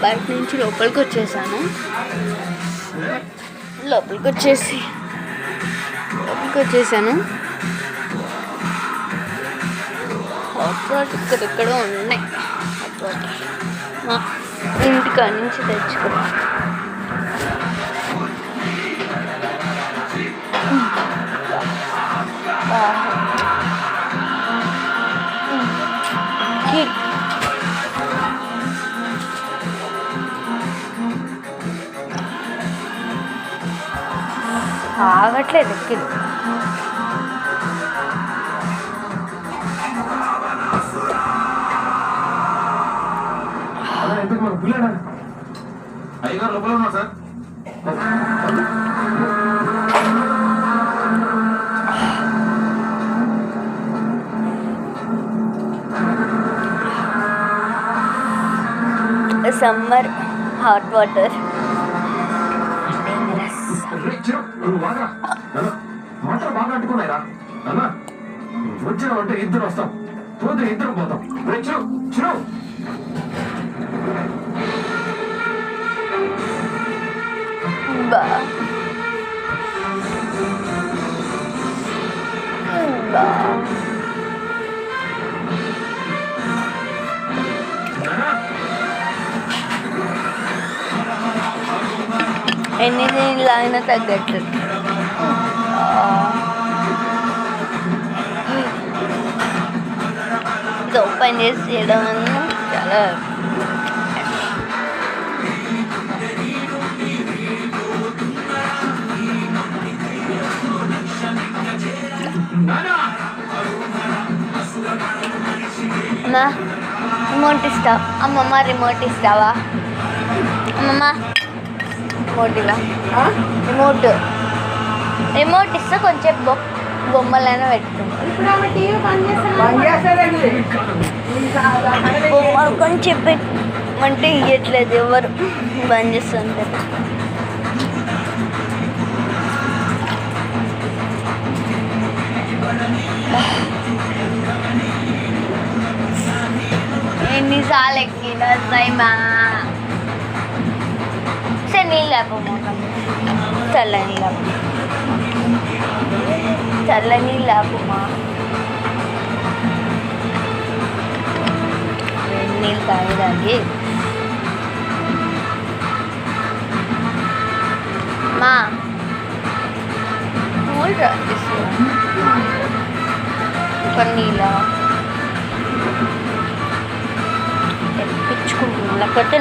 బయట నుంచి లోపలికి వచ్చేసాను. లోపలికి వచ్చేసాను. హాట్ వాటర్ ఇక్కడెక్కడో ఉన్నాయి. హాట్ వాటర్ మా ఇంటికాడ నుంచి తెచ్చుకున్నా. ఆగట్లేదు ఎక్కింది. అయ్యగారు లోపల ఉన్నారు సార్. సమ్మర్ హాట్ వాటర్ మాటలు బాగా అంటుకున్నాయిరా అన్నా. వచ్చినావంటే ఇద్దరు వస్తాం, పోతే ఇద్దరు పోతాం. చిరు బా ఎన్ని నీళ్ళు అయినా తగ్గట్లేదు. ఇది ఓపెన్ చేసి చేయడం చాలా అమ్మా రిమోట్ ఇస్తావా? అమ్మమ్మ రిమోట్ ఇస్తావా? అమ్మమ్మ రిమోట్ ఇస్తే కొంచెం బొమ్మలైనా పెట్టుకుంటాం. బొమ్మలు కొంచెం పెట్టమంటే ఇవ్వట్లేదు ఎవరు. బంద్ చేస్తుంటారు. ఎన్నిసార్లు ఎక్కిన సైమా సరే నీళ్ళు లేపమ్మా. చల్ల నీళ్ళు లేపమ్మా. నీళ్ళు తాగేదానికి మా మూడు నీళ్ళ తెప్పించుకుంటున్నా లేకపోతే